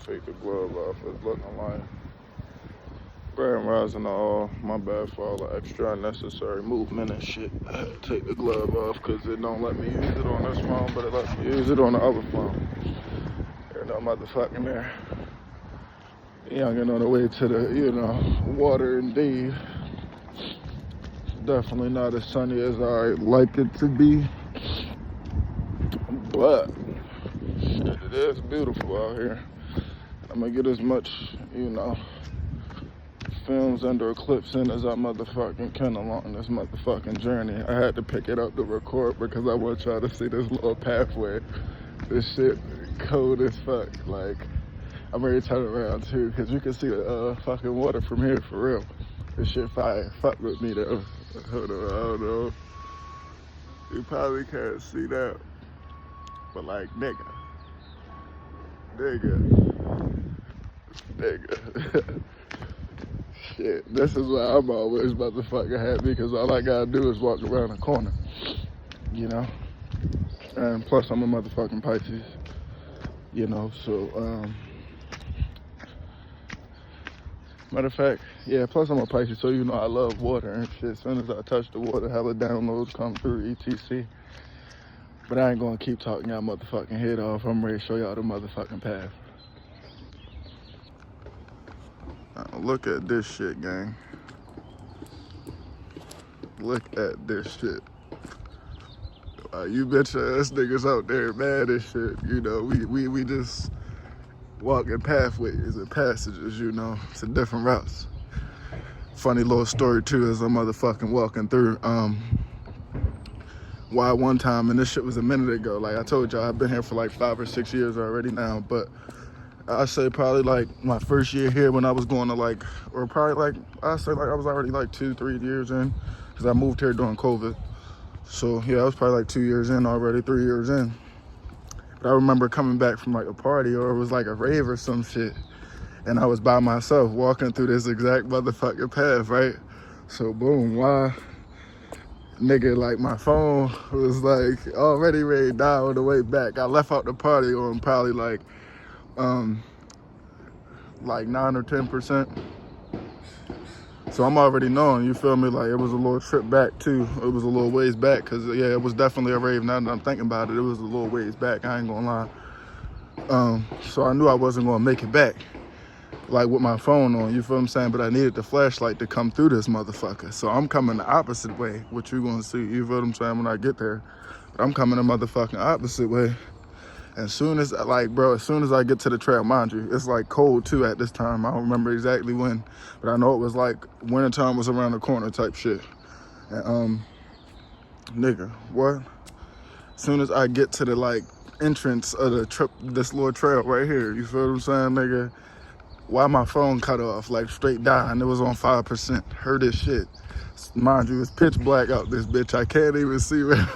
take the glove off. It's looking like Grand Rising all. My bad for all the extra unnecessary movement and shit. I had to take the glove off because it don't let me use it on this phone, but it lets me use it on the other phone. There's no motherfucking there. Youngin' on the way to the, water indeed. Definitely not as sunny as I like it to be. But, shit, it is beautiful out here. I'm gonna get as much, films under eclipse in as I motherfucking can along this motherfucking journey. I had to pick it up to record because I want y'all to see this little pathway. This shit cold as fuck. Like, I'm ready to turn around too because you can see the fucking water from here for real. This shit fire. Fuck with me though. Hold on, I don't know. You probably can't see that. But like, nigga. Shit, this is why I'm always motherfucking happy because all I gotta do is walk around the corner, And plus I'm a motherfucking Pisces, so, matter of fact, yeah, plus I'm a Pisces, so I love water and shit. As soon as I touch the water, hella downloads come through, etc. But I ain't gonna keep talking y'all motherfucking head off. I'm ready to show y'all the motherfucking path. Now, look at this shit, gang. Look at this shit. You bitch ass niggas out there mad as shit. We just walking pathways and passages, to different routes. Funny little story too as I'm motherfucking walking through. Why one time, and this shit was a minute ago. Like I told y'all, I've been here for like 5 or 6 years already now, but I say probably like my first year here when I was going to I was already like 2-3 years in because I moved here during COVID. So yeah, I was probably like 2 years in already, 3 years in. But I remember coming back from like a party or it was like a rave or some shit. And I was by myself walking through this exact motherfucking path, right? So boom, why? Nigga, like my phone was like already ready to die on the way back. I left out the party on probably like 9 or 10%. So I'm already knowing, you feel me? Like it was a little trip back too. It was a little ways back because yeah, it was definitely a rave. Now that I'm thinking about it, it was a little ways back. I ain't gonna lie. So I knew I wasn't gonna make it back, like with my phone on. You feel what I'm saying? But I needed the flashlight to come through this motherfucker. So I'm coming the opposite way. What you gonna see? You feel what I'm saying? When I get there, but I'm coming the motherfucking opposite way. As soon as I get to the trail, mind you, it's like cold too at this time. I don't remember exactly when, but I know it was like wintertime was around the corner type shit. And nigga, what? As soon as I get to the like entrance of the trip, this little trail right here, you feel what I'm saying, nigga? Why my phone cut off, like straight dying? It was on 5%. Heard this shit. Mind you, it's pitch black out this bitch. I can't even see where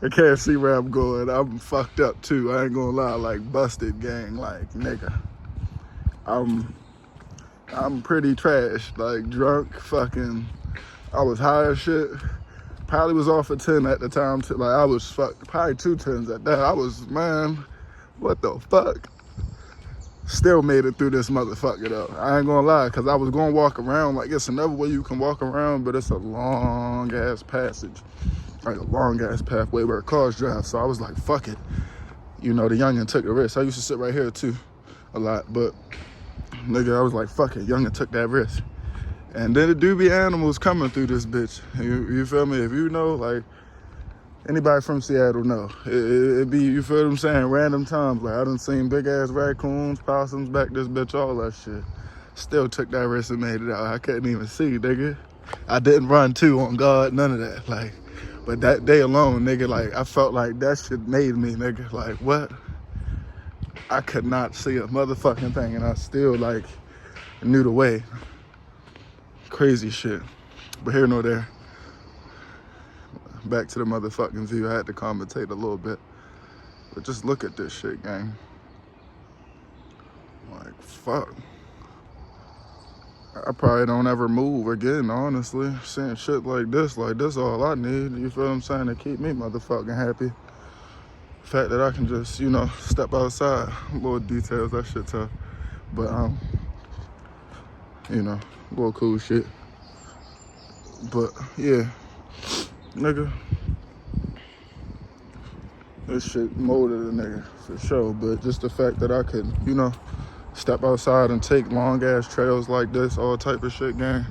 I can't see where I'm going. I'm fucked up too. I ain't gonna lie, like busted gang, like nigga. I'm pretty trash, like drunk, fucking. I was high as shit. Probably was off a 10 at the time. Like I was probably 2 10s at that. I was, man, what the fuck? Still made it through this motherfucker though. I ain't gonna lie, cause I was gonna walk around. Like it's another way you can walk around, but it's a long ass passage, like a long ass pathway where cars drive. So I was like, fuck it. The youngin' took the risk. I used to sit right here too, a lot, but nigga, I was like, fuck it. Youngin' took that risk. And then it do be animals coming through this bitch. You feel me? If you know, like, anybody from Seattle know. It be, you feel what I'm saying, random times. Like, I done seen big-ass raccoons, possums, back this bitch, all that shit. Still took that risk and made it out. I couldn't even see, nigga. I didn't run, too, on God, none of that. Like, but that day alone, nigga, like, I felt like that shit made me, nigga. Like, what? I could not see a motherfucking thing, and I still, like, knew the way. Crazy shit. But here nor there. Back to the motherfucking view. I had to commentate a little bit. But just look at this shit, gang. Like, fuck. I probably don't ever move again, honestly. Seeing shit like this all I need. You feel what I'm saying? To keep me motherfucking happy. The fact that I can just, step outside, little details, that shit tough. But, little cool shit. But, yeah, nigga, this shit molded a nigga, for sure. But just the fact that I could, step outside and take long-ass trails like this, all type of shit, gang.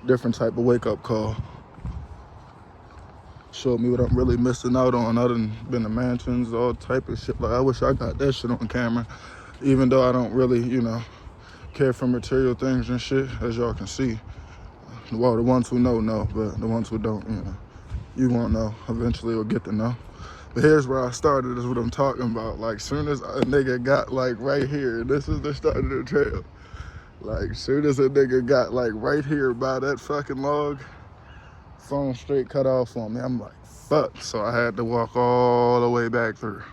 Different type of wake-up call. Showed me what I'm really missing out on. I done been to mansions, all type of shit. Like, I wish I got that shit on camera. Even though I don't really, care for material things and shit, as y'all can see. Well, the ones who know, but the ones who don't, you won't know. Eventually you'll get to know. But here's where I started, is what I'm talking about. Like, soon as a nigga got, like, right here, this is the start of the trail. Like, soon as a nigga got, like, right here by that fucking log, phone straight cut off on me. I'm like, fuck. So I had to walk all the way back through.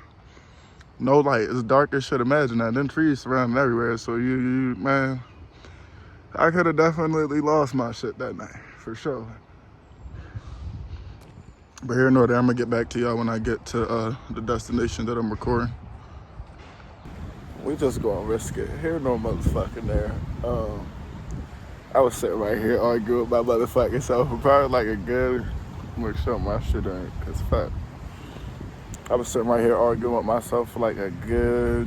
No light. It's dark as shit. Imagine that. Them trees surrounding everywhere. So man, I could have definitely lost my shit that night, for sure. But here nor there, I'm gonna get back to y'all when I get to the destination that I'm recording. We just gonna risk it. Here no motherfucking there. I was sitting right here arguing with my motherfucking self for probably like a good, I'm gonna show my shit in, cause fuck. I was sitting right here arguing with myself for like a good,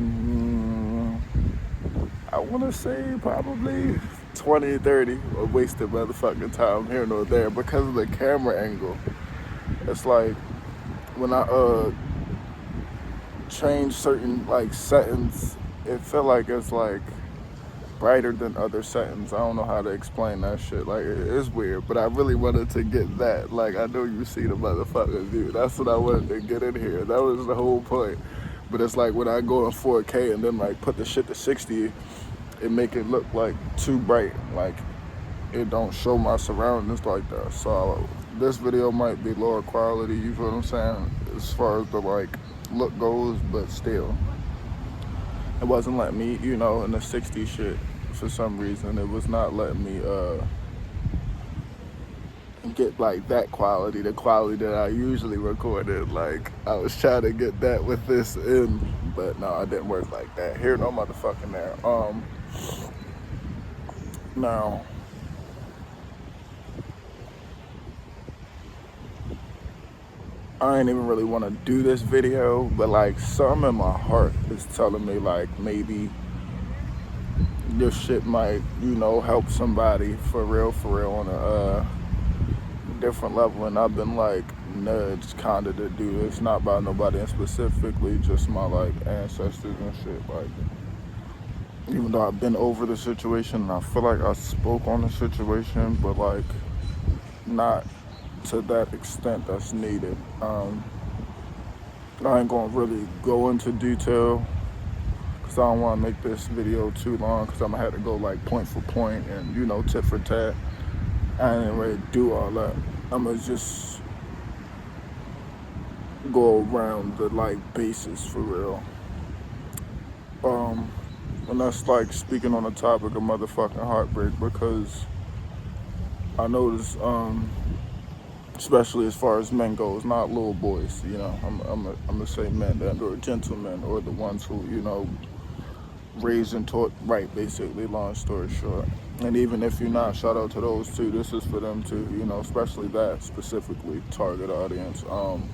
I wanna say probably 20, 30 of wasted motherfucking time here nor there because of the camera angle. It's like when I change certain like settings, it feel like it's like brighter than other settings. I don't know how to explain that shit. Like, it's weird, but I really wanted to get that. Like, I know you see the motherfucking view. That's what I wanted to get in here. That was the whole point. But it's like when I go in 4K and then like put the shit to 60, it make it look like too bright. Like, it don't show my surroundings like that. So this video might be lower quality, you feel what I'm saying, as far as the like look goes, but still. It wasn't letting me, in the 60 shit for some reason. It was not letting me get like that quality, the quality that I usually recorded. Like, I was trying to get that with this in, but no, it didn't work like that. Here, no motherfucking there. Now, I ain't even really want to do this video, but like something in my heart is telling me like maybe this shit might, help somebody for real on a different level. And I've been like nudged kinda to do this, not by nobody and specifically just my like ancestors and shit. Like, even though I've been over the situation and I feel like I spoke on the situation, but like not to that extent that's needed. I ain't gonna really go into detail because I don't want to make this video too long, because I'm gonna have to go like point for point and tit for tat. I ain't ready to do all that. I'm gonna just go around the like basis for real. And that's like speaking on the topic of motherfucking heartbreak, because I noticed especially as far as men goes, not little boys, I'm gonna say men that are gentlemen, or the ones who, raised and taught right, basically, long story short. And even if you're not, shout out to those too. This is for them too, especially that specifically target audience. I'm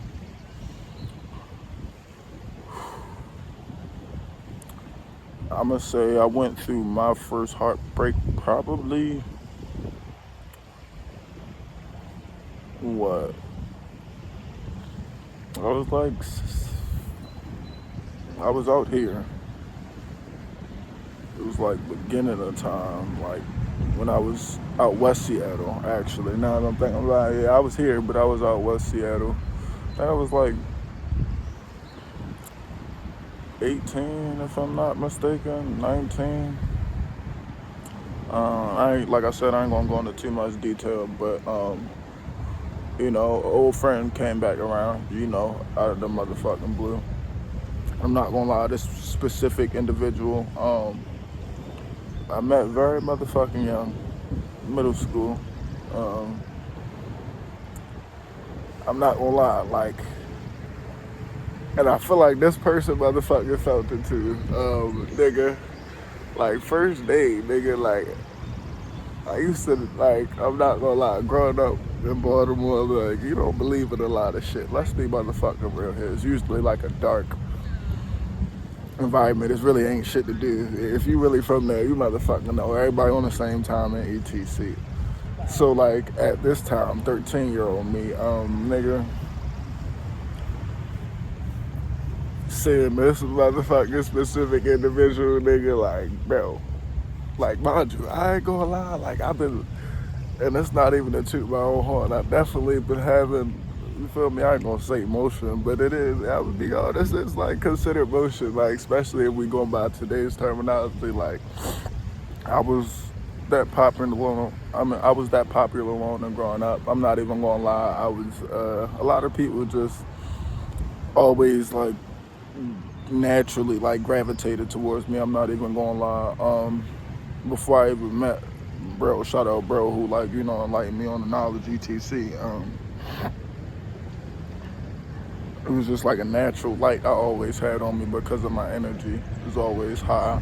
gonna say I went through my first heartbreak probably, I was out here. It was like beginning of time, like when I was out West Seattle, actually. Now that I'm thinking about it, yeah, I was here, but I was out West Seattle. I think I was like 18, if I'm not mistaken, 19. Like I said, I ain't gonna go into too much detail, but an old friend came back around, out of the motherfucking blue. I'm not gonna lie, this specific individual, I met very motherfucking young, middle school. I'm not gonna lie, like, and I feel like this person motherfucker felt it too. Nigga, like first day, nigga, like I used to like, I'm not gonna lie, growing up in Baltimore, like you don't believe in a lot of shit. Let's be motherfucking real here. It's usually like a dark environment. It really ain't shit to do. If you really from there, you motherfucking know everybody on the same time in ETC. So like at this time, 13-year-old me, nigga, seeing this motherfucking specific individual, nigga, like, bro, like, mind you, I ain't gonna lie, like, I've been, and it's not even to toot my own horn, I've definitely been having, you feel me, I ain't gonna say motion, but it is, I would be honest, it's like considered motion, like, especially if we going by today's terminology, like, I was that popular, I was that popular alone and growing up. I'm not even gonna lie, I was, a lot of people just always, like, naturally like gravitated towards me. I'm not even gonna lie. Before I even met bro, shout out bro, who like enlightened me on the knowledge etc. It was just like a natural light I always had on me because of my energy. It was always high.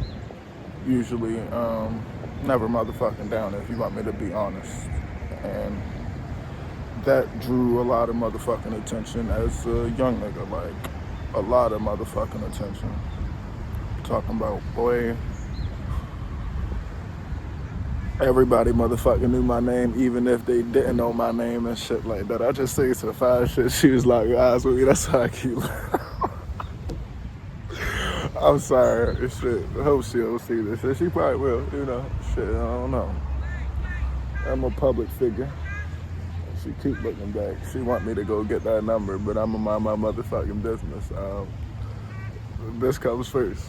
Usually, never motherfucking down if you want me to be honest. And that drew a lot of motherfucking attention as a young nigga, like a lot of motherfucking attention. Talking about, boy, everybody motherfucking knew my name, even if they didn't know my name and shit like that. I just think it's a fine shit. She was like, eyes with me, that's how I keep I'm sorry, shit. I hope she don't see this. She probably will, shit, I don't know. I'm a public figure. She keep looking back. She want me to go get that number, but I'm gonna mind my motherfucking business. This comes first.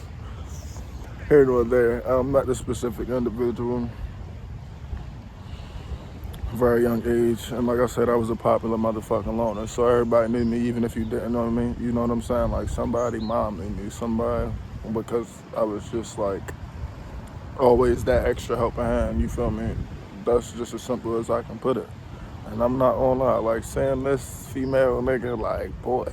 Here nor there. I'm not the specific individual. Very young age, and like I said, I was a popular motherfucking loner. So everybody knew me, even if you didn't know me. You know what I'm saying? Like somebody, mom knew me, somebody, because I was just like always that extra helping hand. You feel me? That's just as simple as I can put it. And I'm not gonna lie, like saying this female nigga, like boy.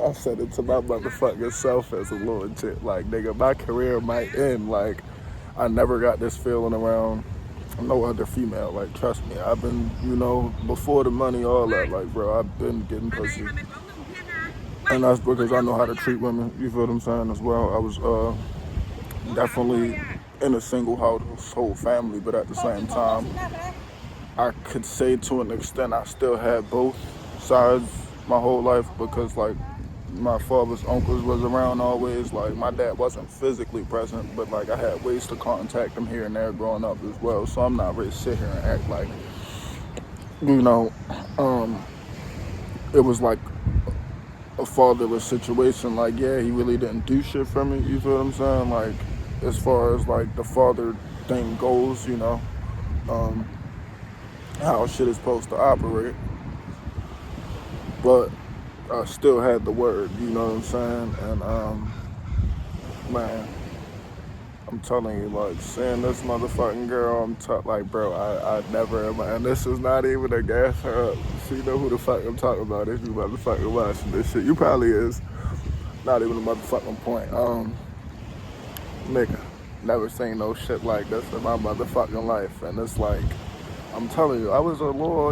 I said it to my motherfucking self as a little shit. Like nigga, my career might end. Like I never got this feeling around no other female. Like trust me, I've been, before the money, all that. Like bro, I've been getting pussy, and that's because I know how to treat women. You feel what I'm saying as well. I was definitely in a single household family, but at the same time, I could say to an extent I still had both sides my whole life because like my father's uncles was around always. Like my dad wasn't physically present, but like I had ways to contact him here and there growing up as well. So I'm not ready to sit here and act like, it was like a fatherless situation. Like yeah, he really didn't do shit for me. You feel what I'm saying? Like as far as like the father thing goes, how shit is supposed to operate. But I still had the word, you know what I'm saying? And man, I'm telling you, like seeing this motherfucking girl, like bro, I never, and this is not even a gas her up. So you know who the fuck I'm talking about if you motherfucking watching this shit. You probably is. Not even a motherfucking point. Nigga, never seen no shit like this in my motherfucking life. And it's like, I'm telling you, I was a little,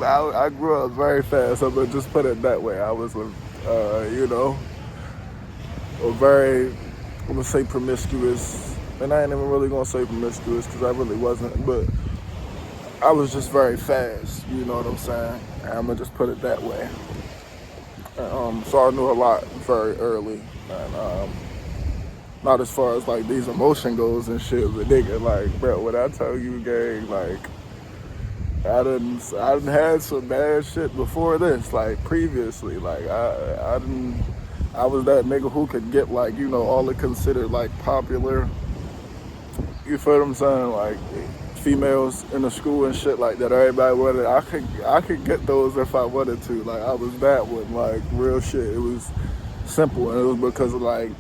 I grew up very fast. I'm gonna just put it that way. I was a very, I'm gonna say promiscuous, and I ain't even really gonna say promiscuous because I really wasn't, but I was just very fast, you know what I'm saying? And I'm gonna just put it that way. So I knew a lot very early, and not as far as like these emotion goes and shit, but nigga, like, bro, when I tell you, gang, like, I done had some bad shit before this, like previously, like I was that nigga who could get like, all the considered like popular, you feel what I'm saying, like females in the school and shit like that. Everybody wanted. I could get those if I wanted to. Like I was that one, like real shit. It was simple, and it was because of like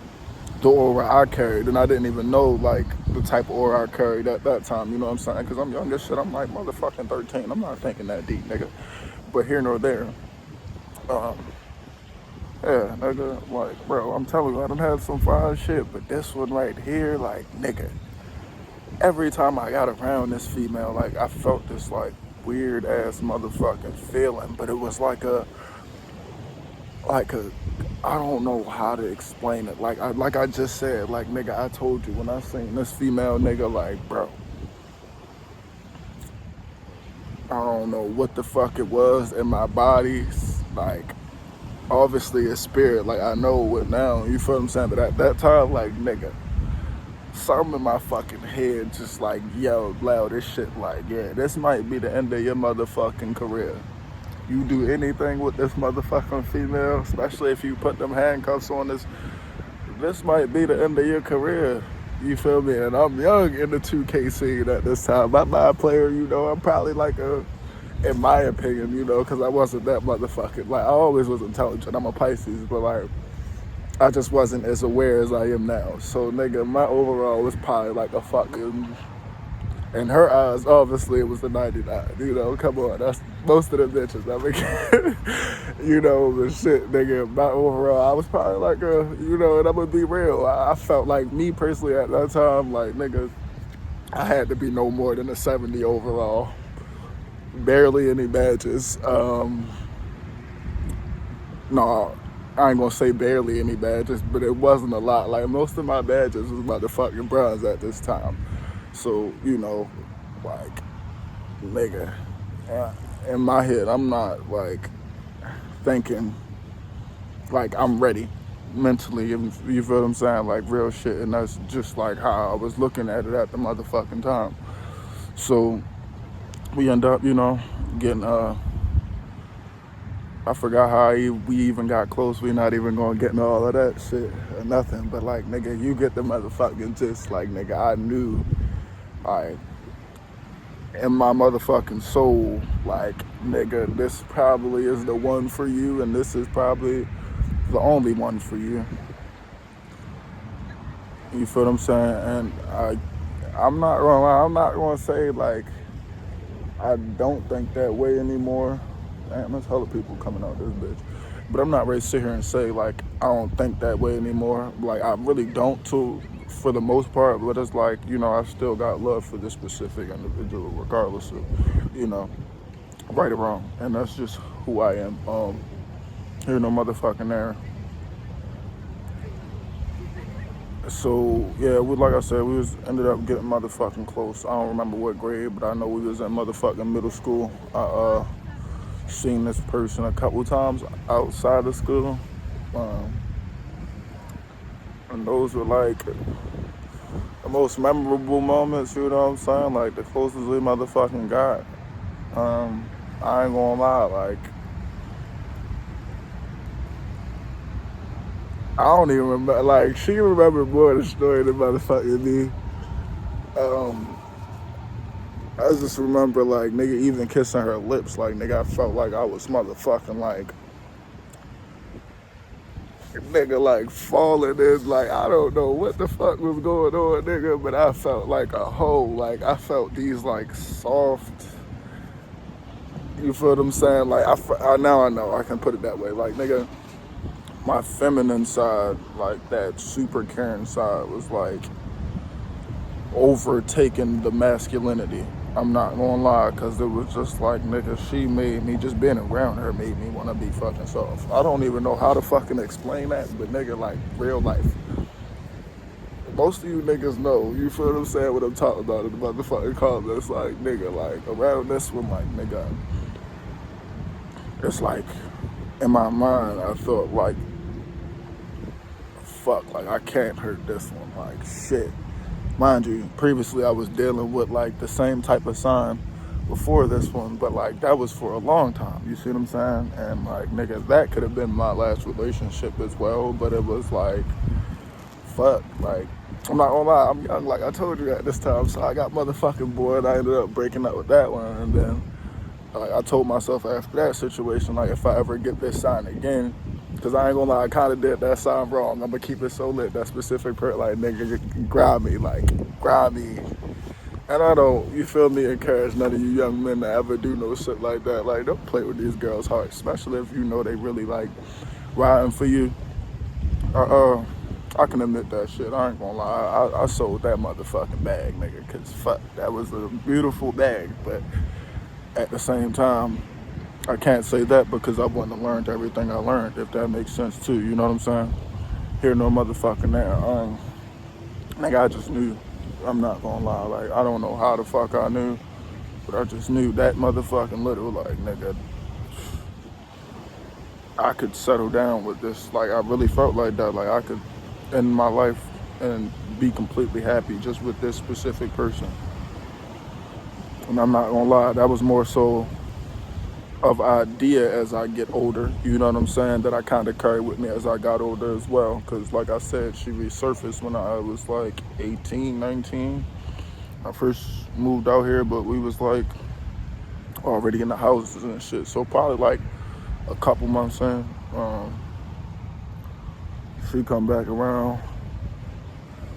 the aura I carried, and I didn't even know like the type of aura I carried at that time, you know what I'm saying? Because I'm young as shit. I'm like motherfucking 13. I'm not thinking that deep, nigga. But here nor there. Um, yeah, nigga, like, bro, I'm telling you, I done had some fire shit, but this one right here, like, nigga, every time I got around this female, like, I felt this, like, weird ass motherfucking feeling, but it was like a, I don't know how to explain it. Like I just said, like, nigga, I told you when I seen this female, nigga, like, bro, I don't know what the fuck it was in my body, like, obviously it's spirit, like, I know it now, you feel what I'm saying? But at that time, like, nigga, something in my fucking head just, like, yelled loud as shit, like, yeah, this might be the end of your motherfucking career. You do anything with this motherfucking female, especially if you put them handcuffs on this might be the end of your career. You feel me? And I'm young in the 2K scene at this time. I'm not a player, you know, I'm probably like in my opinion, you know, because I wasn't that motherfucking, like, I always was intelligent. I'm a Pisces, but, like, I just wasn't as aware as I am now. So, nigga, my overall was probably like a fucking, in her eyes, obviously, it was the 99. You know, come on, that's most of the bitches. I mean, you know, the shit, nigga, my overall, I was probably like you know, and I'm gonna be real. I felt like, me personally at that time, like, nigga, I had to be no more than a 70 overall. Barely any badges. No, I ain't gonna say barely any badges, but it wasn't a lot. Like, most of my badges was motherfucking bronze at this time. So, you know, like, nigga, in my head, I'm not, like, thinking, like, I'm ready mentally, you feel what I'm saying? Like, real shit. And that's just, like, how I was looking at it at the motherfucking time. So, we end up, you know, getting, I forgot how we even got close. We not even gonna get into all of that shit or nothing. But, like, nigga, you get the motherfucking just, like, nigga, I knew, like, in my motherfucking soul, like, nigga, this probably is the one for you, and this is probably the only one for you. You feel what I'm saying? And I'm not gonna lie, I'm not gonna say, like, I don't think that way anymore. Damn, there's hella people coming out this bitch. But I'm not ready to sit here and say, like, I don't think that way anymore. Like, I really don't, for the most part. But it's like, you know, I still got love for this specific individual, regardless of, you know, right or wrong. And that's just who I am. Here no motherfucking there. So, yeah, like I said, we ended up getting motherfucking close. I don't remember what grade, but I know we was in motherfucking middle school. I seen this person a couple times outside of school. And those were, like, the most memorable moments, you know what I'm saying? Like, the closest we motherfucking got. I ain't gonna lie, like, I don't even remember, like, she remembered more of the story than motherfucking me. I just remember, like, nigga, even kissing her lips, like, nigga, I felt like I was motherfucking, like, nigga, like, falling in, like, I don't know what the fuck was going on, nigga, but I felt like a hoe, like, I felt these, like, soft, you feel what I'm saying? Like, now I know, I can put it that way, like, nigga, my feminine side, like, that super caring side was, like, overtaking the masculinity. I'm not gonna lie, because it was just like, nigga, she made me, just being around her made me want to be fucking soft. I don't even know how to fucking explain that, but nigga, like, real life. Most of you niggas know, you feel what I'm saying, what I'm talking about in the motherfucking comments. Like, nigga, like, around this one, like, nigga, it's like, in my mind, I thought, like, fuck, like, I can't hurt this one, like, shit. Mind you, previously I was dealing with, like, the same type of sign before this one, but, like, that was for a long time, you see what I'm saying? And, like, nigga, that could have been my last relationship as well, but it was like, fuck, like, I'm not gonna lie, I'm young, like I told you at this time, so I got motherfucking bored. I ended up breaking up with that one, and then, like, I told myself after that situation, like, if I ever get this sign again, because Cause I ain't gonna lie, I kinda did that sound wrong. I'm gonna keep it so lit. That specific part, like, nigga, grab me, grab me. And I don't, you feel me, encourage none of you young men to ever do no shit like that. Like, don't play with these girls' hearts, especially if you know they really like riding for you. I can admit that shit. I ain't gonna lie. I sold that motherfucking bag, nigga, cause fuck, that was a beautiful bag. But at the same time, I can't say that because I wouldn't have learned everything I learned, if that makes sense too. You know what I'm saying? Here, no motherfucking there. Nigga, I just knew. I'm not gonna lie. Like, I don't know how the fuck I knew, but I just knew that motherfucking little, like, nigga, I could settle down with this. Like, I really felt like that. Like, I could end my life and be completely happy just with this specific person. And I'm not gonna lie, that was more so of idea as I get older, you know what I'm saying, that I kind of carried with me as I got older as well. Because like I said, she resurfaced when I was like 18, 19. I first moved out here, but we was like already in the houses and shit. So probably like a couple months in, she come back around.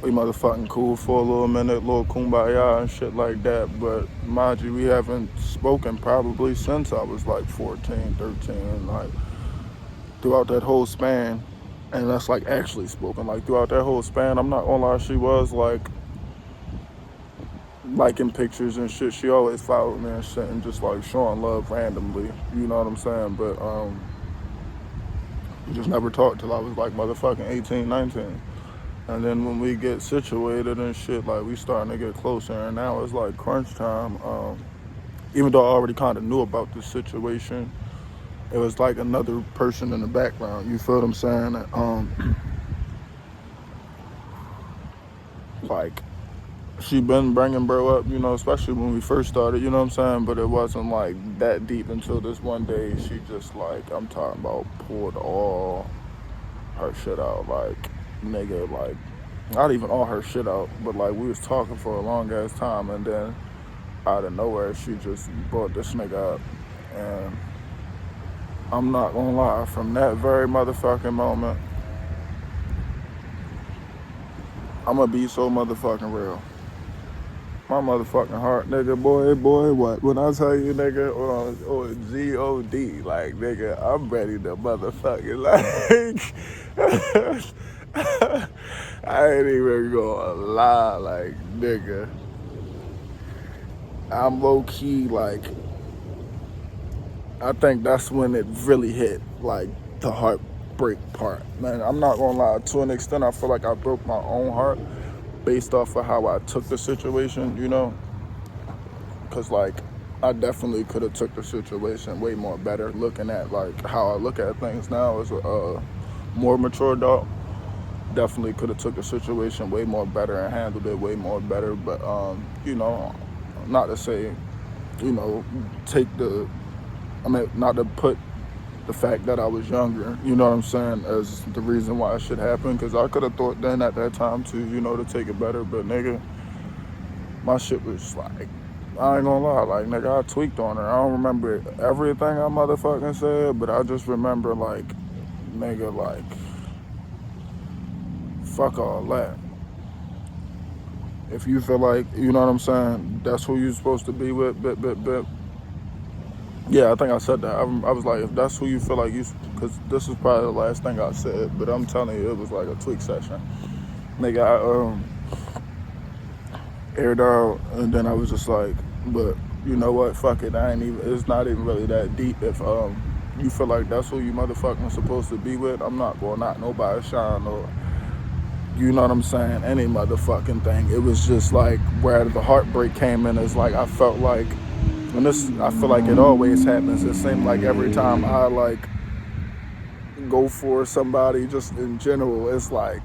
We motherfucking cool for a little minute, little kumbaya and shit like that. But mind you, we haven't spoken probably since I was like 14, 13. Like, throughout that whole span, and that's like actually spoken, like throughout that whole span, I'm not gonna lie, she was like liking pictures and shit. She always followed me and shit and just like showing love randomly, you know what I'm saying? But we just never talked till I was like motherfucking 18, 19. And then when we get situated and shit, like, we starting to get closer, and now it's like crunch time. Even though I already kind of knew about this situation, it was like another person in the background, you feel what I'm saying? Like, she been bringing bro up, you know, especially when we first started, you know what I'm saying? But it wasn't like that deep until this one day she just like, I'm talking about, pulled all her shit out, like, nigga, like, not even all her shit out, but like, we was talking for a long ass time, and then out of nowhere she just brought this nigga up. And I'm not gonna lie, from that very motherfucking moment, I'm gonna be so motherfucking real. My motherfucking heart, nigga, boy, what? When I tell you, nigga, on G-O-D, like, nigga, I'm ready to motherfucking, like, I ain't even gonna lie, like, nigga, I'm low-key, like, I think that's when it really hit, like, the heartbreak part. Man, I'm not gonna lie, to an extent, I feel like I broke my own heart based off of how I took the situation, you know? Because, like, I definitely could have took the situation way more better, looking at, like, how I look at things now as a more mature adult. Definitely could have took the situation way more better and handled it way more better. But, you know, not to say, you know, not to put the fact that I was younger, you know what I'm saying, as the reason why it should happen. Because I could have thought then at that time to, you know, to take it better. But, nigga, my shit was like, I ain't gonna lie, like, nigga, I tweaked on her. I don't remember everything I motherfucking said, but I just remember, like, nigga, like, fuck all that. If you feel like, you know what I'm saying, that's who you supposed to be with, bit. Yeah, I think I said that. I was like, if that's who you feel like you, because this is probably the last thing I said, but I'm telling you, it was like a tweak session. Nigga, I aired out, and then I was just like, but you know what, fuck it, it's not even really that deep. If you feel like that's who you motherfucking supposed to be with, I'm not going out nobody shine or, you know what I'm saying, any motherfucking thing. It was just like where the heartbreak came in is like, I felt like, and this, I feel like it always happens. It seemed like every time I like go for somebody, just in general, it's like,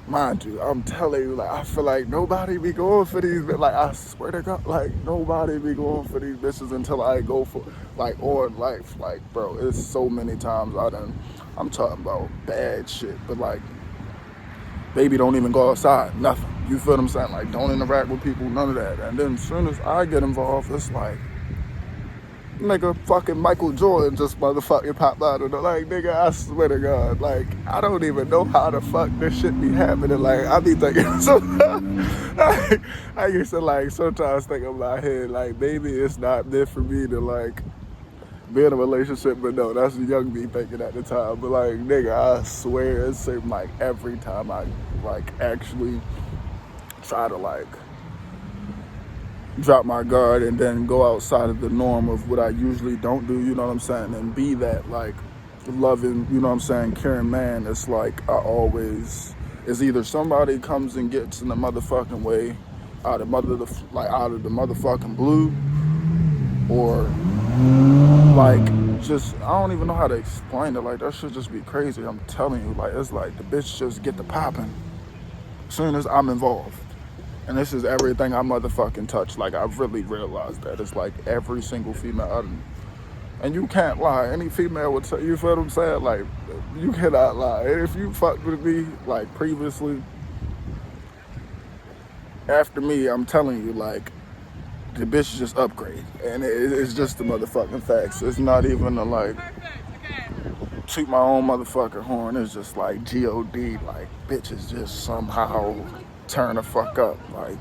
mind you, I'm telling you, like, I feel like nobody be going for these, like, I swear to God, like, nobody be going for these bitches until I go for, like, on life, like, bro, it's so many times I'm talking about bad shit, but like, baby don't even go outside, nothing, you feel what I'm saying, like, don't interact with people, none of that. And then as soon as I get involved, it's like, nigga, fucking Michael Jordan just motherfucking popped out of the, like, nigga, I swear to God, like, I don't even know how the fuck this shit be happening. Like, I be thinking, so, I used to, like, sometimes think in my head, like, maybe it's not meant for me to, like, be in a relationship, but no, that's the young me thinking at the time. But, like, nigga, I swear it seemed like every time I, like, actually try to, like, drop my guard and then go outside of the norm of what I usually don't do, you know what I'm saying, and be that, like, loving, you know what I'm saying, caring man. It's like I always, it's either somebody comes and gets in the motherfucking way out of the motherfucking blue, or like, just, I don't even know how to explain it. Like, that should just be crazy. I'm telling you, like, it's like the bitch just get the popping as soon as I'm involved. And this is everything I motherfucking touch. Like, I've really realized that. It's like every single female. And you can't lie. Any female would tell you, feel what I'm saying? Like, you cannot lie. And if you fucked with me, like, previously, after me, I'm telling you, like, the bitch just upgrade. And it's just the motherfucking facts. It's not even a, like, toot my own motherfucking horn. It's just like G-O-D. Like, bitches just somehow turn the fuck up. Like,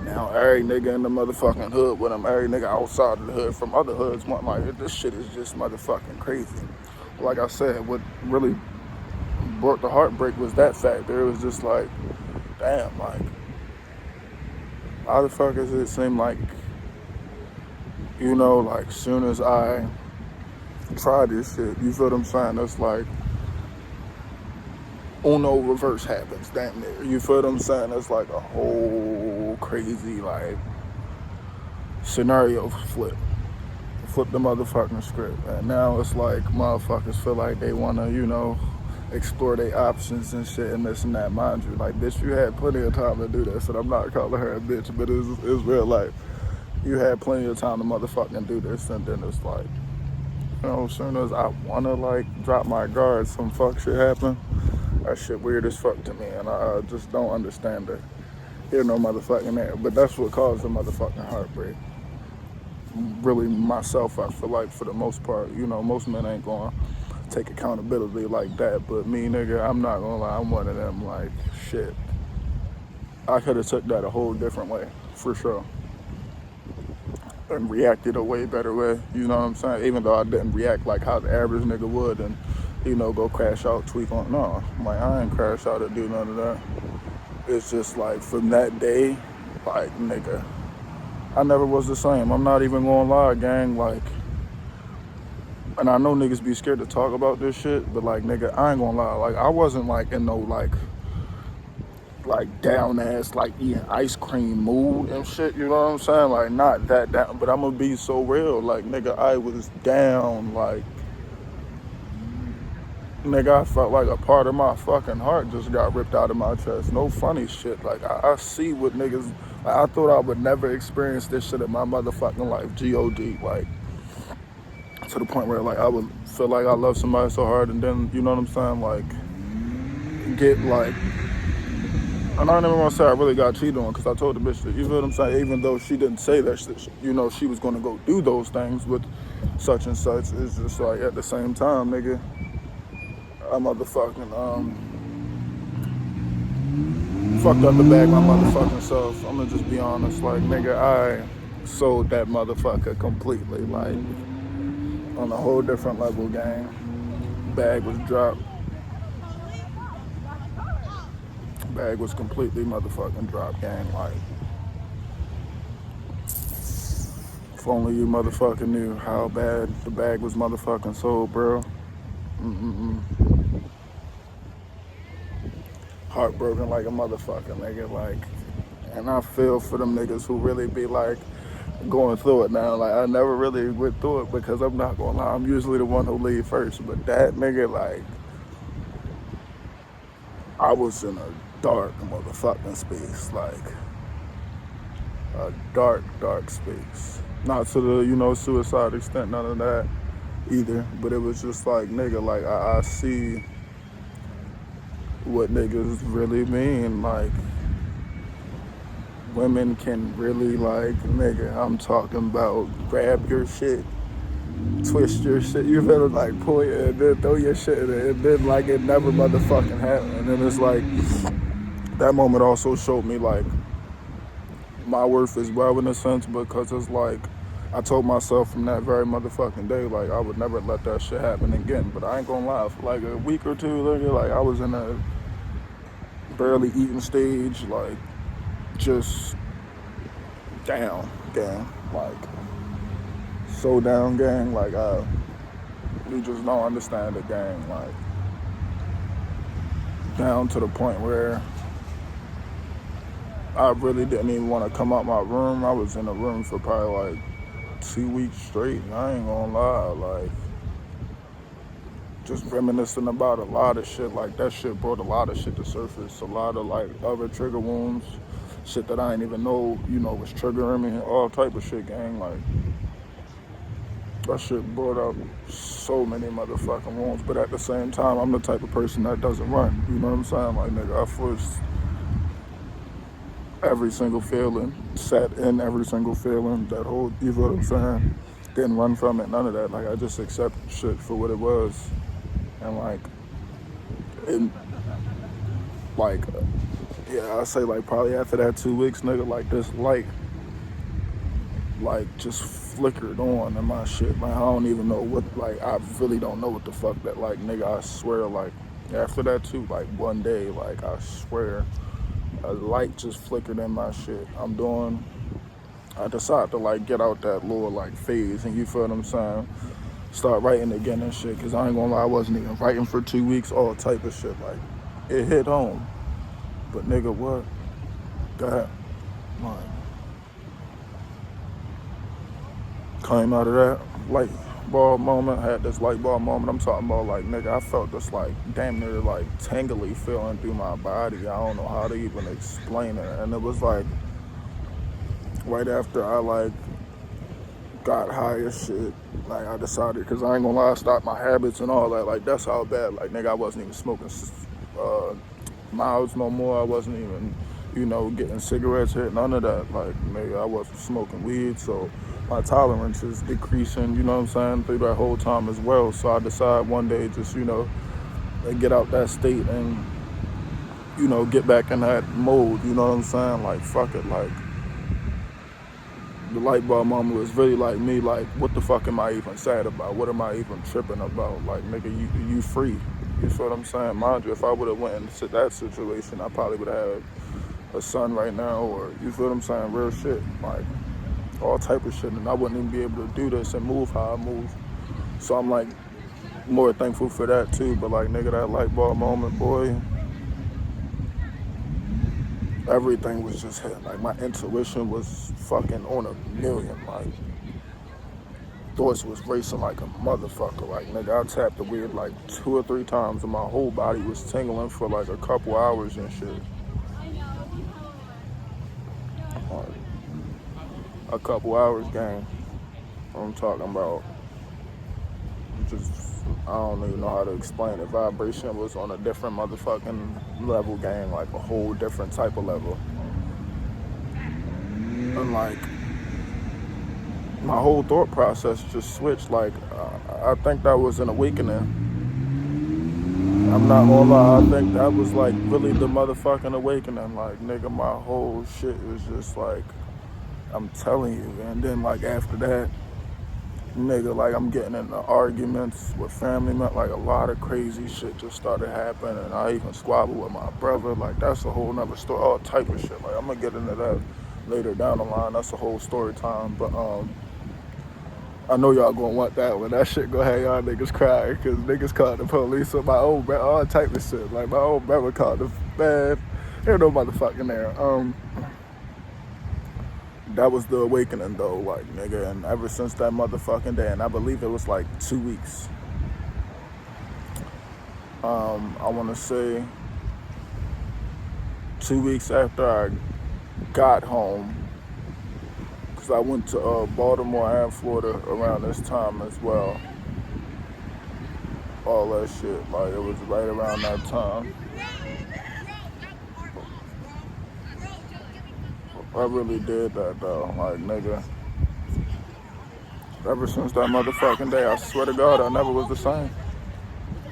now every nigga in the motherfucking hood with them, every nigga outside of the hood from other hoods want, like, this shit is just motherfucking crazy. Like I said, what really brought the heartbreak was that factor. It was just like, damn, like, how the fuck does it seem like, you know, like, soon as I try this shit, you feel what I'm saying, it's like Uno reverse happens, damn near. You feel what I'm saying? It's like a whole crazy, like, scenario flip the motherfucking script. And now it's like motherfuckers feel like they want to, you know, explore their options and shit and this and that. Mind you, like, bitch, you had plenty of time to do this, and I'm not calling her a bitch, but it's real life. You had plenty of time to motherfucking do this, and then it's like, you know, as soon as I want to, like, drop my guard, some fuck shit happen. That shit weird as fuck to me, and I just don't understand it. Hear no motherfucking air. But that's what caused the motherfucking heartbreak. Really, myself, I feel like, for the most part, you know, most men ain't gonna take accountability like that. But me, nigga, I'm not gonna lie, I'm one of them, like, shit. I could have took that a whole different way, for sure. And reacted a way better way, you know what I'm saying? Even though I didn't react like how the average nigga would and, you know, go crash out, tweak on. No, like, I ain't crash out or do none of that. It's just like, from that day, like, nigga, I never was the same. I'm not even gonna lie, gang. Like, and I know niggas be scared to talk about this shit, but, like, nigga, I ain't gonna lie. Like, I wasn't, like, in no, like down ass, like, eating ice cream mood and shit, you know what I'm saying? Like, not that down, but I'm gonna be so real. Like, nigga, I was down, like, nigga, I felt like a part of my fucking heart just got ripped out of my chest. No funny shit. Like, I see what niggas, like, I thought I would never experience this shit in my motherfucking life. G-O-D, like, to the point where, like, I would feel like I love somebody so hard, and then, you know what I'm saying, like, get, like, and I never want to say I really got cheated on, because I told the bitch that, you feel what I'm saying, even though she didn't say that shit, you know, she was going to go do those things with such and such. It's just like, at the same time, nigga, I motherfucking, fucked up the bag my motherfucking self. I'm gonna just be honest, like, nigga, I sold that motherfucker completely, like, on a whole different level, gang. Bag was dropped. Bag was completely motherfucking dropped, gang. Like, if only you motherfucking knew how bad the bag was motherfucking sold, bro. Heartbroken like a motherfucker, nigga, like, and I feel for them niggas who really be, like, going through it now. Like, I never really went through it, because I'm not gonna lie, I'm usually the one who leave first, but that nigga, like, I was in a dark motherfucking space, like, a dark, dark space. Not to the, you know, suicide extent, none of that either, but it was just like, nigga, like, I see what niggas really mean. Like, women can really, like, nigga, I'm talking about grab your shit twist your shit. You feel it, like pull it and then throw your shit in it, and then like it never motherfucking happened. And then it's like that moment also showed me like my worth as well in a sense, because it's like I told myself from that very motherfucking day, like I would never let that shit happen again. But I ain't gonna lie, for like a week or two later, like I was in a barely eating stage, like just down, gang, like so down, gang, like you just don't understand the gang, like down to the point where I really didn't even want to come out my room. I was in a room for probably like 2 weeks straight. I ain't gonna lie, like just reminiscing about a lot of shit. Like that shit brought a lot of shit to surface. A lot of like other trigger wounds, shit that I didn't even know, was triggering me. All type of shit, gang. Like that shit brought up so many motherfucking wounds. But at the same time, I'm the type of person that doesn't run. You know what I'm saying? Like nigga, I forced every single feeling, sat in every single feeling, that whole, you know what I'm saying? Didn't run from it, none of that. Like, I just accepted shit for what it was. And, like, like, yeah, I say, like, probably after that 2 weeks, nigga, like, this light, like, just flickered on in my shit. Like, I don't even know what, like, I really don't know what the fuck that, like, nigga, I swear, like, after that, too, like, one day, like, I swear, a light just flickered in my shit. I decided to like get out that little like phase, and you feel what I'm saying? Start writing again and shit, cause I ain't gonna lie, I wasn't even writing for 2 weeks, all type of shit. Like, it hit home. But nigga, what? God, like, came out of that light bulb moment, had this light bulb moment. I'm talking about like, nigga, I felt this like damn near like tingly feeling through my body. I don't know how to even explain it. And it was like right after I like got high as shit, like I decided, cause I ain't gonna lie, I stopped my habits and all that. Like that's how bad. Like nigga, I wasn't even smoking miles no more. I wasn't even, getting cigarettes hit. None of that. Like nigga, I wasn't smoking weed, so my tolerance is decreasing. You know what I'm saying? Through that whole time as well. So I decided one day just get out that state and get back in that mode. You know what I'm saying? Like fuck it, like. The light bulb moment was really like me, like, what the fuck am I even sad about? What am I even tripping about? Like, nigga, you free. You feel what I'm saying? Mind you, if I would have went into that situation, I probably would have had a son right now, or, you feel what I'm saying? Real shit. Like, all type of shit. And I wouldn't even be able to do this and move how I move. So I'm, like, more thankful for that, too. But, like, nigga, that light bulb moment, boy, everything was just hit. Like, my intuition was fucking on a million. Like, thoughts was racing like a motherfucker. Like, nigga, I tapped the weed like 2 or 3 times and my whole body was tingling for like a couple hours and shit. Like, a couple hours, gang. I'm talking about just, I don't even know how to explain it. Vibration was on a different motherfucking level, gang. Like, a whole different type of level. And like, my whole thought process just switched. Like, I think that was an awakening. I'm not gonna lie, I think that was like really the motherfucking awakening. Like, nigga, my whole shit was just like, I'm telling you. And then like after that, nigga, like I'm getting into arguments with family members. Like a lot of crazy shit just started happening. And I even squabbled with my brother. Like that's a whole nother story, all type of shit. Like I'm gonna get into that later down the line. That's a whole story time. But I know y'all gonna want that one. That shit gonna have y'all niggas crying, cause niggas called the police on my old brother, all type of shit. Like my old brother called the man. Ain't no motherfucking there. That was the awakening though, like nigga, and ever since that motherfucking day, and I believe it was like 2 weeks. I wanna say 2 weeks after I got home. Cause I went to Baltimore and Florida around this time as well. All that shit, like it was right around that time. I really did that though, like nigga. Ever since that motherfucking day, I swear to God, I never was the same.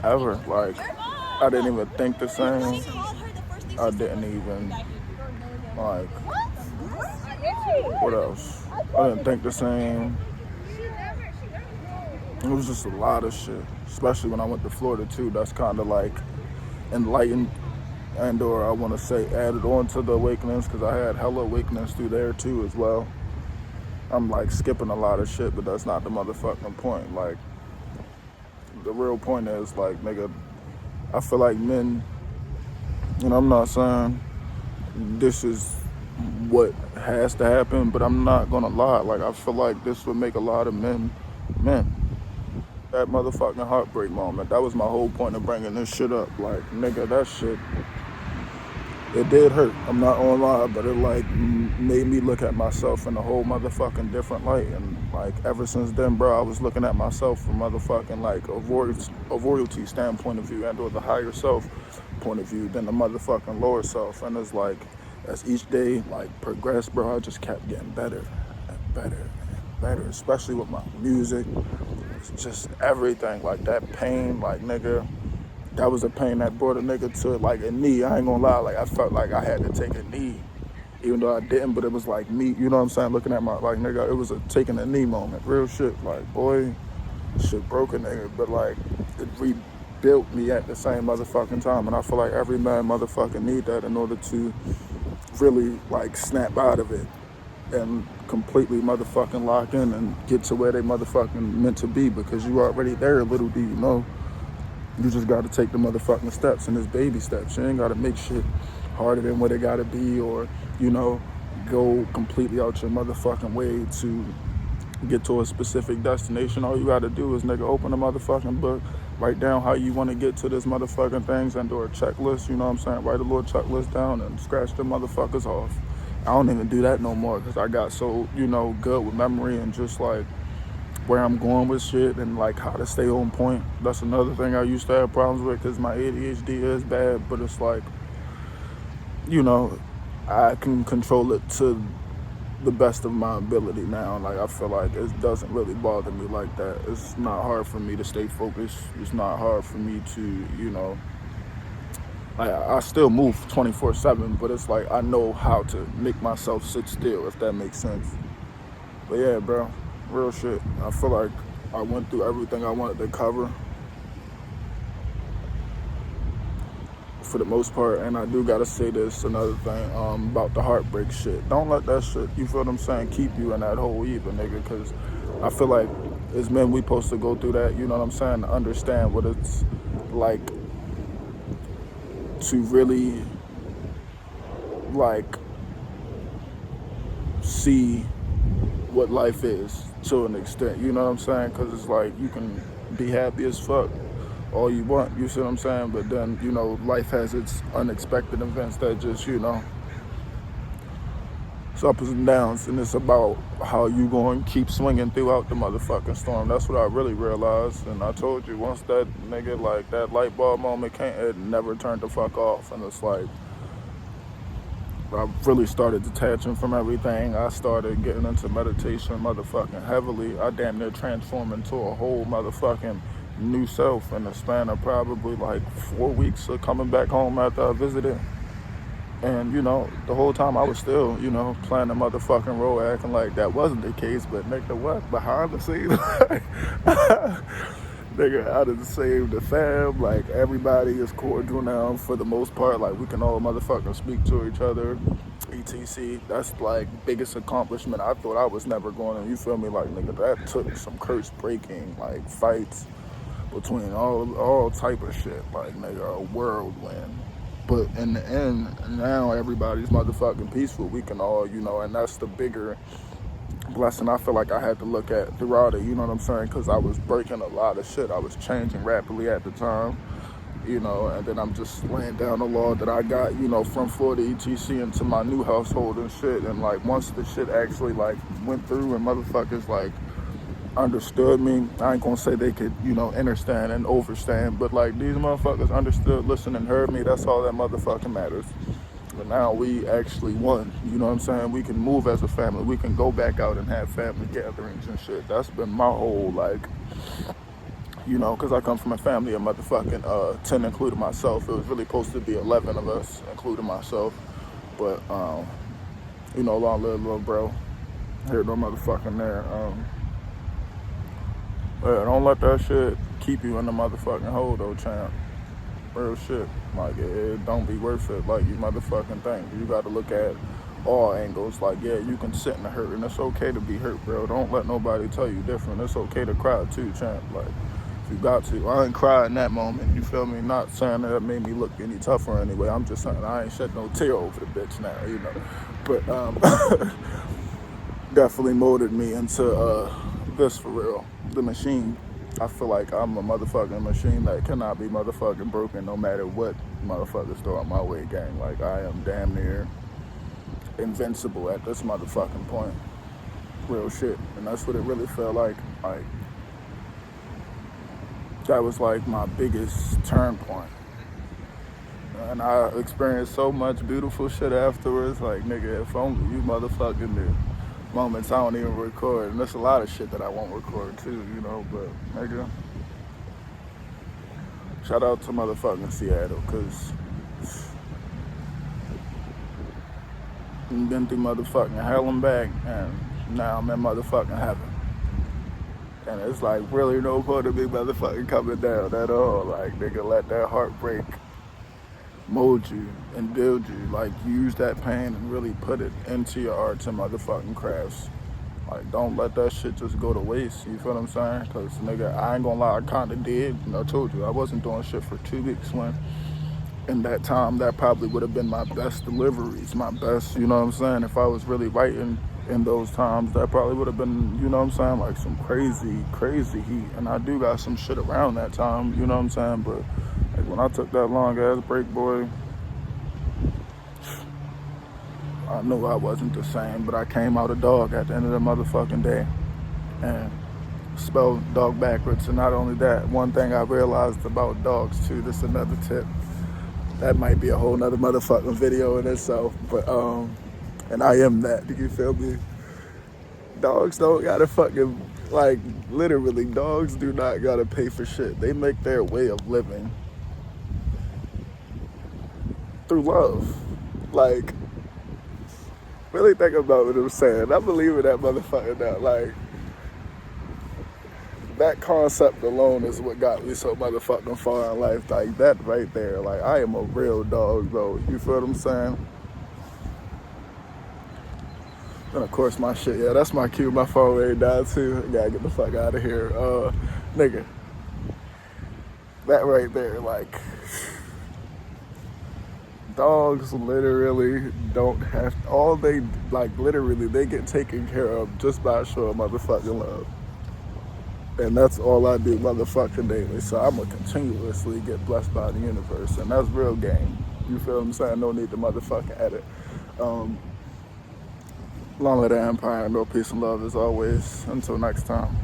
Ever. Like, I didn't even think the same. I didn't even, like, what else? I didn't think the same. It was just a lot of shit, especially when I went to Florida too. That's kind of like enlightened and or I want to say added on to the awakenings because I had hella awakenings through there too as well. I'm like skipping a lot of shit, but that's not the motherfucking point. Like, the real point is like, nigga, I feel like men, and I'm not saying this is what has to happen, but I'm not gonna lie. Like, I feel like this would make a lot of men. That motherfucking heartbreak moment. That was my whole point of bringing this shit up. Like, nigga, that shit, it did hurt. I'm not gonna lie, but it like made me look at myself in a whole motherfucking different light. And like ever since then, bro, I was looking at myself from motherfucking like a royalty standpoint of view and or the higher self point of view than the motherfucking lower self. And it's like as each day like progressed, bro, I just kept getting better and better and better, especially with my music. It's just everything. Like that pain, like nigga, that was a pain that brought a nigga to like a knee. I ain't gonna lie, like I felt like I had to take a knee, even though I didn't, but it was like me, you know what I'm saying? Looking at my, like nigga, it was a taking a knee moment, real shit. Like, boy, shit broke a nigga, but like it rebuilt me at the same motherfucking time. And I feel like every man motherfucking need that in order to really like snap out of it and completely motherfucking lock in and get to where they motherfucking meant to be, because you already there, little do you know. You just got to take the motherfucking steps, and it's baby steps. You ain't got to make shit harder than what it got to be, or, you know, go completely out your motherfucking way to get to a specific destination. All you got to do is, nigga, open a motherfucking book, write down how you want to get to this motherfucking things and do a checklist, you know what I'm saying? Write a little checklist down and scratch the motherfuckers off. I don't even do that no more because I got so, you know, good with memory and just like where I'm going with shit and like how to stay on point. That's another thing I used to have problems with because my ADHD is bad, but it's like, you know, I can control it to the best of my ability now. Like, I feel like it doesn't really bother me like that. It's not hard for me to stay focused. It's not hard for me to, you know, like, I still move 24/7, but it's like I know how to make myself sit still, if that makes sense. But yeah, bro, real shit. I feel like I went through everything I wanted to cover for the most part. And I do gotta say this, another thing, about the heartbreak shit. Don't let that shit, you feel what I'm saying, keep you in that hole either, nigga, because I feel like as men, we supposed to go through that, you know what I'm saying, to understand what it's like to really, like, see what life is to an extent, you know what I'm saying? Because it's like you can be happy as fuck all you want, you see what I'm saying? But then, you know, life has its unexpected events that just, you know, it's ups and downs, and it's about how you going to keep swinging throughout the motherfucking storm. That's what I really realized. And I told you, once that nigga, like, that light bulb moment came, it never turned the fuck off. And it's like, I really started detaching from everything. I started getting into meditation motherfucking heavily. I damn near transformed into a whole motherfucking new self in the span of probably like 4 weeks of coming back home after I visited. And, you know, the whole time I was still, you know, playing the motherfucking role, acting like that wasn't the case. But nigga, what? Behind the scenes? Nigga, I done saved the fam. Like, everybody is cordial now for the most part. Like, we can all motherfucking speak to each other. ETC, that's like biggest accomplishment I thought I was never going to, you feel me? Like, nigga, that took some curse breaking, like, fights between all type of shit. Like, nigga, a whirlwind. But in the end, now everybody's motherfucking peaceful. We can all, you know, and that's the bigger blessing I feel like I had to look at throughout it, you know what I'm saying? Because I was breaking a lot of shit. I was changing rapidly at the time, you know, and then I'm just laying down the law that I got, you know, from Florida ETC into my new household and shit. And like, once the shit actually like went through and motherfuckers like understood me, I ain't gonna say they could, you know, understand and overstand, but like these motherfuckers understood, listened, and heard me. That's all that motherfucking matters. But now we actually won. You know what I'm saying? We can move as a family. We can go back out and have family gatherings and shit. That's been my whole, like, you know, because I come from a family of motherfucking 10, including myself. It was really supposed to be 11 of us, including myself. But, you know, long live little bro. Here, no motherfucking there. Yeah, don't let that shit keep you in the motherfucking hole, though, champ. Real shit. Like, it don't be worth it like you motherfucking think. You got to look at all angles. Like, yeah, you can sit in the hurt, and it's okay to be hurt, bro. Don't let nobody tell you different. It's okay to cry, too, champ. Like, if you got to. I didn't cry in that moment, you feel me? Not saying that it made me look any tougher anyway. I'm just saying I ain't shed no tear over the bitch now, you know. But, definitely molded me into this, for real. The machine. I feel like I'm a motherfucking machine that cannot be motherfucking broken no matter what motherfuckers throw on my way, gang. Like, I am damn near invincible at this motherfucking point. Real shit. And that's what it really felt like. Like, that was like my biggest turn point. And I experienced so much beautiful shit afterwards. Like, nigga, if only you motherfucking knew. Moments I don't even record, and there's a lot of shit that I won't record too, you know, but nigga, shout out to motherfucking Seattle, cause I've been through motherfucking hell and back, and now I'm in motherfucking heaven. And it's like really no point to me motherfucking coming down at all. Like, nigga, let that heartbreak mold you and build you. Like, use that pain and really put it into your arts and motherfucking crafts. Like, don't let that shit just go to waste. You feel what I'm saying? Because, nigga, I ain't gonna lie, I kinda did. You know, I told you, I wasn't doing shit for 2 weeks when, in that time, that probably would have been my best deliveries, my best, you know what I'm saying? If I was really writing in those times, that probably would have been, you know what I'm saying, like some crazy, crazy heat. And I do got some shit around that time, you know what I'm saying? But like, when I took that long ass break, boy, I knew I wasn't the same, but I came out a dog at the end of the motherfucking day. And spelled dog backwards. And not only that, one thing I realized about dogs too, this is another tip. That might be a whole nother motherfucking video in itself. But and I am that, do you feel me? Dogs don't gotta fucking, like, literally, dogs do not gotta pay for shit. They make their way of living through love. Like, really think about what I'm saying. I believe in that motherfucker now. Like, that concept alone is what got me so motherfucking far in life. Like, that right there. Like, I am a real dog, though. You feel what I'm saying? And of course, my shit. Yeah, that's my cue. My phone ready died too. I gotta get the fuck out of here. Nigga. That right there, like, dogs literally don't have, all they, like, literally, they get taken care of just by showing motherfucking love. And that's all I do motherfucking daily. So I'm gonna continuously get blessed by the universe. And that's real game. You feel what I'm saying? No need to motherfucking edit. Long live the empire, no peace and love as always. Until next time.